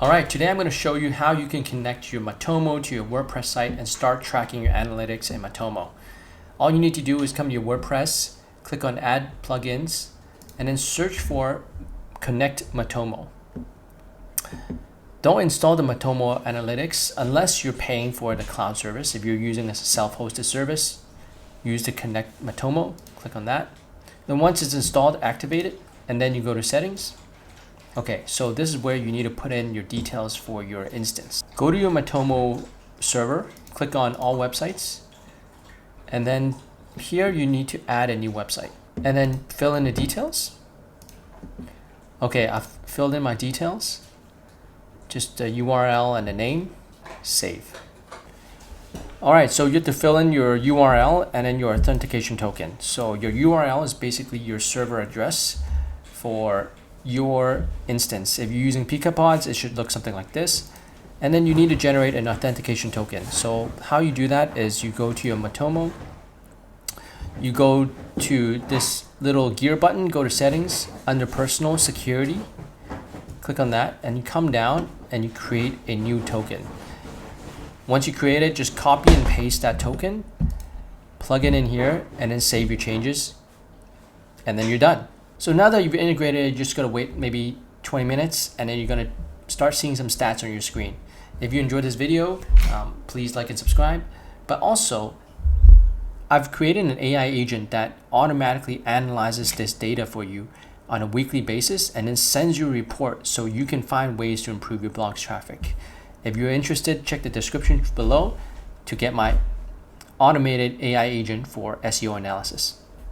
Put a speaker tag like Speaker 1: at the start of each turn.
Speaker 1: Alright, today I'm going to show you how you can connect your Matomo to your WordPress site and start tracking your analytics in Matomo. All you need to do is come to your WordPress, click on Add Plugins, and then search for Connect Matomo. Don't install the Matomo Analytics unless you're paying for the cloud service. If you're using this self-hosted service, use the Connect Matomo, click on that. Then once it's installed, activate it, and then you go to Settings. Okay, so this is where you need to put in your details for your instance. Go to your Matomo server, click on All Websites, and then here you need to add a new website, and then fill in the details. Okay, I've filled in my details, just the URL and the name, save. Alright, so you have to fill in your URL and then your authentication token. So your URL is basically your server address for your instance. If you're using PikaPods, it should look something like this. And then you need to generate an authentication token. So how you do that is you go to your Matomo, you go to this little gear button, go to Settings, under Personal Security, click on that, and you come down and you create a new token. Once you create it, just copy and paste that token, plug it in here, and then save your changes, and then you're done. So now that you've integrated it, you're just gonna wait maybe 20 minutes, and then you're gonna start seeing some stats on your screen. If you enjoyed this video, please like and subscribe. But also, I've created an AI agent that automatically analyzes this data for you on a weekly basis and then sends you a report so you can find ways to improve your blog's traffic. If you're interested, check the description below to get my automated AI agent for SEO analysis.